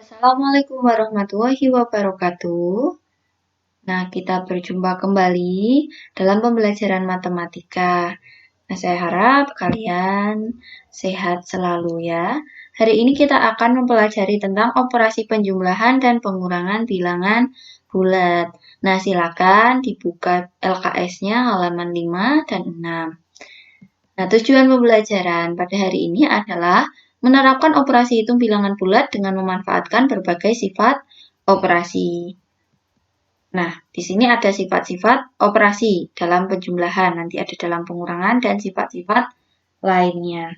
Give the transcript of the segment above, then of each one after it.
Assalamualaikum warahmatullahi wabarakatuh. Nah, kita berjumpa kembali dalam pembelajaran matematika. Nah, saya harap kalian sehat selalu ya. Hari ini kita akan mempelajari tentang operasi penjumlahan dan pengurangan bilangan bulat. Nah, silakan dibuka LKS-nya halaman 5 dan 6. Nah, tujuan pembelajaran pada hari ini adalah menerapkan operasi hitung bilangan bulat dengan memanfaatkan berbagai sifat operasi. Nah, di sini ada sifat-sifat operasi dalam penjumlahan, nanti ada dalam pengurangan dan sifat-sifat lainnya.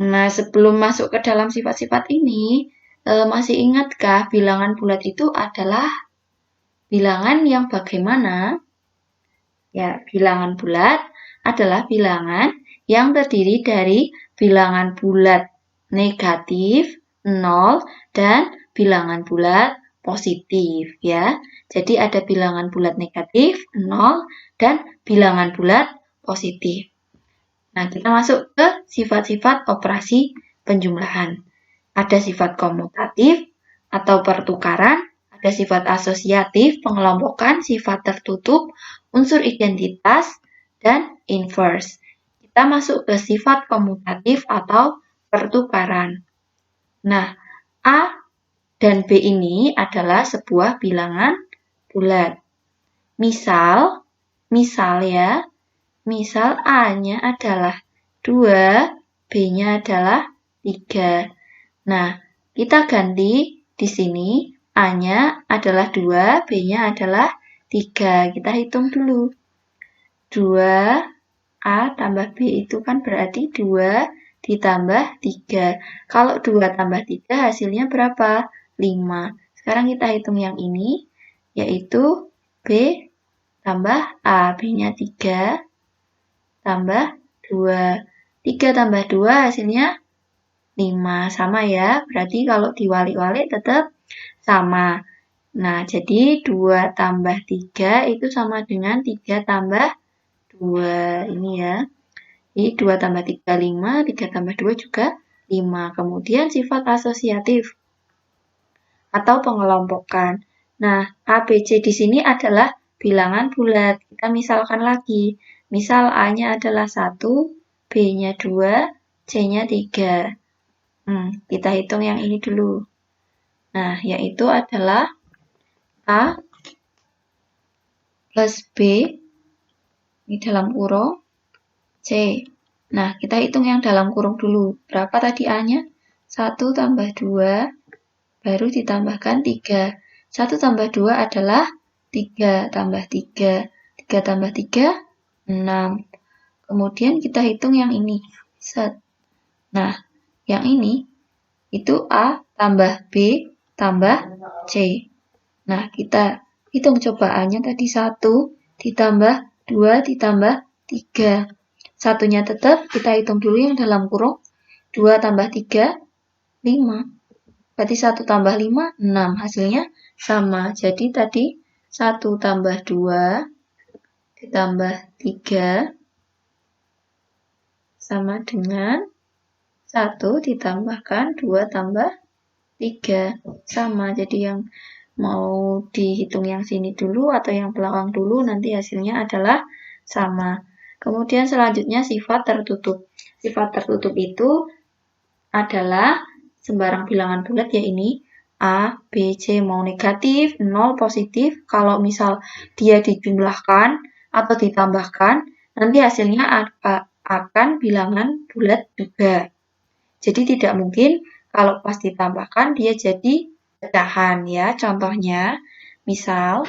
Nah, sebelum masuk ke dalam sifat-sifat ini, masih ingatkah bilangan bulat itu adalah bilangan yang bagaimana? Ya, bilangan bulat adalah bilangan yang terdiri dari bilangan bulat negatif, 0, dan bilangan bulat positif ya. Jadi ada bilangan bulat negatif, 0, dan bilangan bulat positif. Nah, kita masuk ke sifat-sifat operasi penjumlahan. Ada sifat komutatif atau pertukaran, ada sifat asosiatif, pengelompokan, sifat tertutup, unsur identitas, dan inverse. Kita masuk ke sifat komutatif atau pertukaran. Nah, A dan B ini adalah sebuah bilangan bulat. Misal A-nya adalah 2, B-nya adalah 3. Nah, kita ganti di sini A-nya adalah 2, B-nya adalah 3. Kita hitung dulu. 2A tambah B itu kan berarti 2 ditambah 3. Kalau 2 tambah 3 hasilnya berapa? 5. Sekarang kita hitung yang ini, yaitu B tambah A. B-nya 3 tambah 2. 3 tambah 2 hasilnya 5. Sama ya, berarti kalau diwalik-walik tetap sama. Nah, jadi 2 tambah 3 itu sama dengan 3 tambah 2. Ini ya. Jadi 2 tambah 3, 5. 3 tambah 2 juga 5. Kemudian sifat asosiatif atau pengelompokan. Nah, A, B, C di sini adalah bilangan bulat. Kita misalkan lagi. Misal A-nya adalah 1, B-nya 2, C-nya 3. Kita hitung yang ini dulu. Nah, yaitu adalah A plus B ini dalam kurung C. Nah, kita hitung yang dalam kurung dulu. Berapa tadi A-nya? 1 tambah 2, baru ditambahkan 3. 1 tambah 2 adalah 3 tambah 3. 3 tambah 3, 6. Kemudian kita hitung yang ini. Set. Nah, yang ini itu A tambah B tambah C. Nah, kita hitung coba A-nya tadi 1 ditambah 2 ditambah 3. Satunya tetap, kita hitung dulu yang dalam kurung. 2 tambah 3, 5. Berarti 1 tambah 5, 6. Hasilnya sama. Jadi tadi 1 tambah 2 ditambah 3 sama dengan 1 ditambahkan 2 tambah 3. Sama. Jadi yang mau dihitung yang sini dulu atau yang belakang dulu, nanti hasilnya adalah sama. Kemudian selanjutnya sifat tertutup. Sifat tertutup itu adalah sembarang bilangan bulat ya ini. A, B, C mau negatif, 0 positif. Kalau misal dia dijumlahkan atau ditambahkan, nanti hasilnya akan bilangan bulat juga. Jadi tidak mungkin kalau pas ditambahkan dia jadi pecahan ya. Contohnya, misal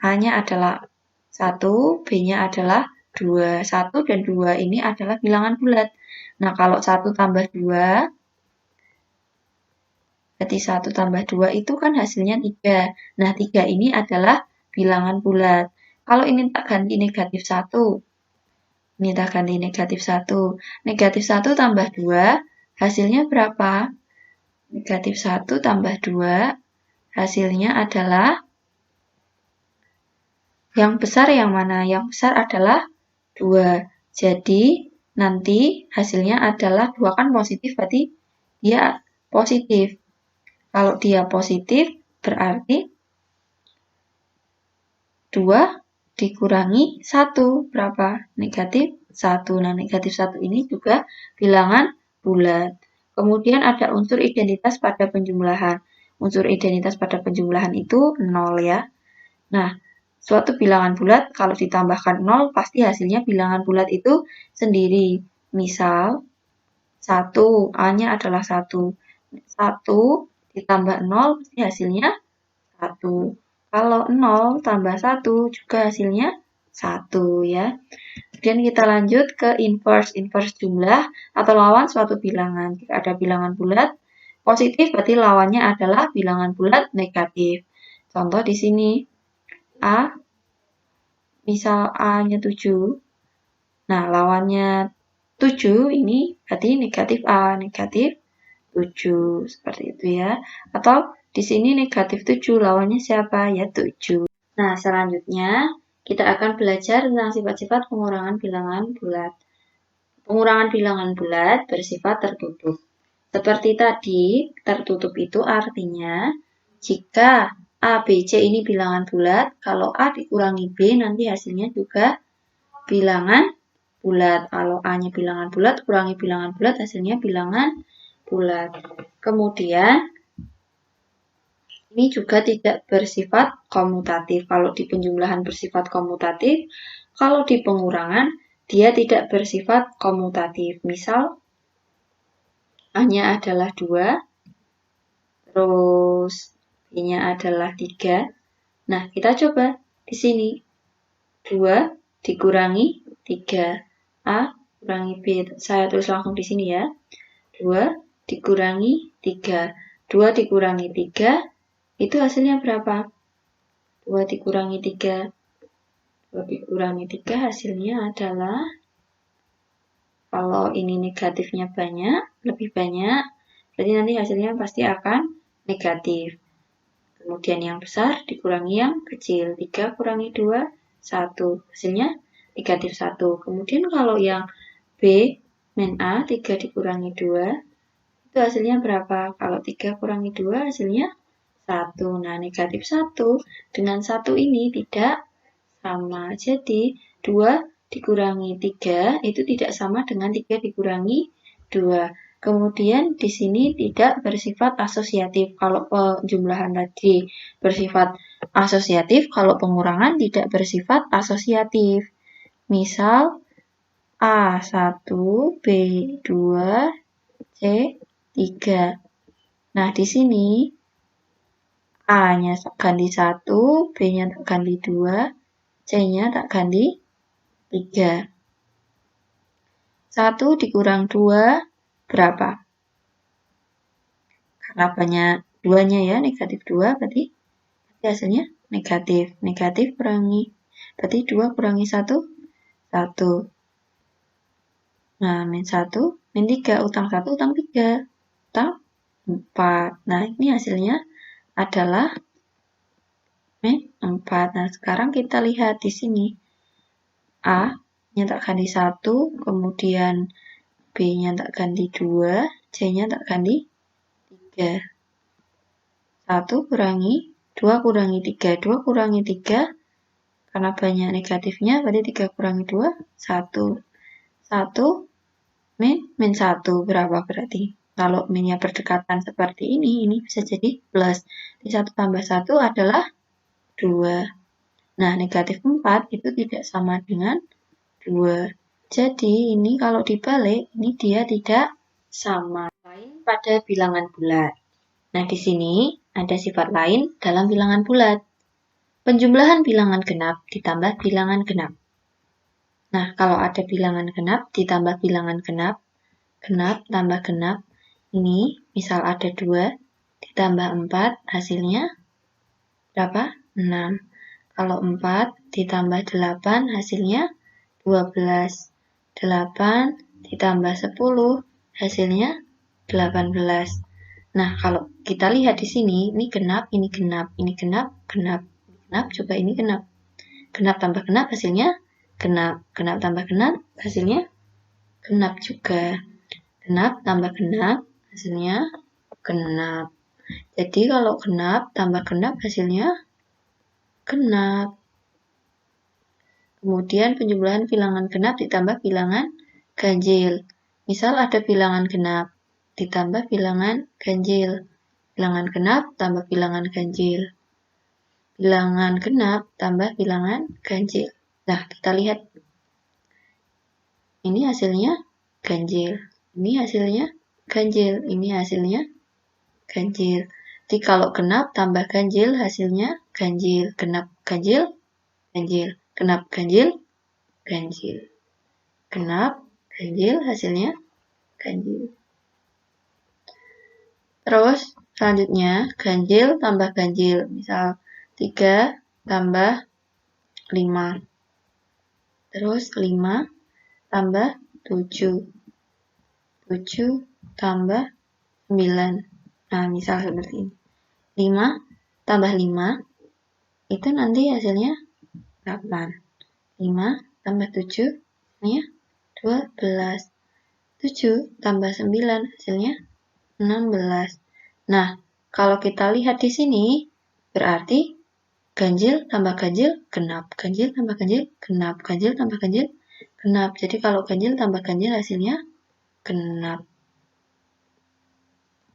A-nya adalah 1, B-nya adalah 2. 1 dan 2 ini adalah bilangan bulat. Nah, kalau 1 tambah 2, berarti 1 tambah 2 itu kan hasilnya 3. Nah, 3 ini adalah bilangan bulat. Kalau ini tak ganti negatif 1, ini tak ganti negatif 1. Negatif 1 tambah 2, hasilnya berapa? Negatif 1 tambah 2, hasilnya adalah yang besar yang mana? Yang besar adalah 2. Jadi, nanti hasilnya adalah 2 kan positif, berarti dia positif. Kalau dia positif, berarti 2 dikurangi 1, berapa? Negatif 1. Nah, negatif 1 ini juga bilangan bulat. Kemudian ada unsur identitas pada penjumlahan. Unsur identitas pada penjumlahan itu 0 ya. Nah, suatu bilangan bulat kalau ditambahkan 0 pasti hasilnya bilangan bulat itu sendiri. Misal 1, A-nya adalah 1. 1 ditambah 0 pasti hasilnya 1. Kalau 0 tambah 1 juga hasilnya 1 ya. Kemudian kita lanjut ke inverse. Inverse jumlah atau lawan suatu bilangan. Jika ada bilangan bulat positif berarti lawannya adalah bilangan bulat negatif. Contoh di sini A, misal A-nya 7. Nah, lawannya 7 ini berarti negatif A, negatif 7. Seperti itu ya. Atau di sini negatif 7, lawannya siapa? Ya 7. Nah, selanjutnya kita akan belajar tentang sifat-sifat pengurangan bilangan bulat. Pengurangan bilangan bulat bersifat tertutup. Seperti tadi, tertutup itu artinya jika A, B, C ini bilangan bulat, kalau A dikurangi B nanti hasilnya juga bilangan bulat. Kalau A-nya bilangan bulat, kurangi bilangan bulat, hasilnya bilangan bulat. Kemudian, ini juga tidak bersifat komutatif. Kalau di penjumlahan bersifat komutatif, kalau di pengurangan, dia tidak bersifat komutatif. Misal, A-nya adalah 2, terus B-nya adalah 3. Nah, kita coba di sini. 2 dikurangi 3. A kurangi B. Saya tulis langsung di sini ya. 2 dikurangi 3. 2 dikurangi 3, itu hasilnya berapa? 2 dikurangi 3. 2 dikurangi 3 hasilnya adalah, kalau ini negatifnya banyak, lebih banyak, berarti nanti hasilnya pasti akan negatif. Kemudian yang besar dikurangi yang kecil. 3 kurangi 2, 1. Hasilnya negatif 1. Kemudian kalau yang B, min A, 3 dikurangi 2, itu hasilnya berapa? Kalau 3 kurangi 2, hasilnya 1. Nah, negatif 1 dengan 1 ini tidak sama. Jadi, 2 dikurangi 3 itu tidak sama dengan 3 dikurangi 2. Kemudian di sini tidak bersifat asosiatif. Kalau penjumlahan tadi bersifat asosiatif, kalau pengurangan tidak bersifat asosiatif. Misal A1, B2, C3. Nah, di sini A-nya tak ganti 1, B-nya tak ganti 2, C-nya tak ganti 3. 1 dikurang 2, berapa? Karena banyak 2-nya ya, negatif 2, berarti hasilnya negatif. Negatif kurangi, berarti 2 kurangi 1, 1. Nah, min 1, min 3, utang 1, utang 3, utang 4. Nah, ini hasilnya adalah min 4. Nah, sekarang kita lihat di sini. A-nya tak ganti 1, kemudian B-nya tak ganti 2, C-nya tak ganti 3. 1 kurangi 2 kurangi 3. 2 kurangi 3, karena banyak negatifnya, berarti 3 kurangi 2, 1. 1 min 1, berapa berarti? Kalau minnya berdekatan seperti ini bisa jadi plus. Di 1 tambah 1 adalah 2. Nah, negatif 4 itu tidak sama dengan 2. Jadi, ini kalau dibalik, ini dia tidak sama. Lain pada bilangan bulat. Nah, di sini ada sifat lain dalam bilangan bulat. Penjumlahan bilangan genap ditambah bilangan genap. Nah, kalau ada bilangan genap ditambah bilangan genap, genap tambah genap, ini misal ada 2 ditambah 4, hasilnya berapa? 6. Kalau 4 ditambah 8, hasilnya 12. 8 ditambah 10, hasilnya 18. Nah, kalau kita lihat di sini, ini genap, ini genap, ini genap, genap, genap, coba ini genap. Genap tambah genap, hasilnya genap. Genap tambah genap, hasilnya genap juga. Genap tambah genap, hasilnya genap. Jadi kalau genap tambah genap hasilnya genap. Kemudian penjumlahan bilangan genap ditambah bilangan ganjil. Misal ada bilangan genap ditambah bilangan ganjil. Bilangan genap tambah bilangan ganjil. Bilangan genap tambah bilangan ganjil. Nah, kita lihat. Ini hasilnya ganjil. Ini hasilnya ganjil. Ini hasilnya ganjil. Jadi kalau genap tambah ganjil hasilnya ganjil. Genap ganjil, ganjil. Genap ganjil, ganjil. Genap ganjil hasilnya ganjil. Terus selanjutnya ganjil tambah ganjil. Misal 3 tambah 5. Terus 5 tambah 7. 7 tambah 9. Nah, misal seperti ini. 5 tambah 5 itu nanti hasilnya 8. 5 tambah 7 hasilnya 12. 7 tambah 9 hasilnya 16. Nah, kalau kita lihat di sini, berarti ganjil tambah ganjil, genap. Ganjil tambah ganjil, genap. Ganjil tambah ganjil, genap. Jadi kalau ganjil tambah ganjil hasilnya genap.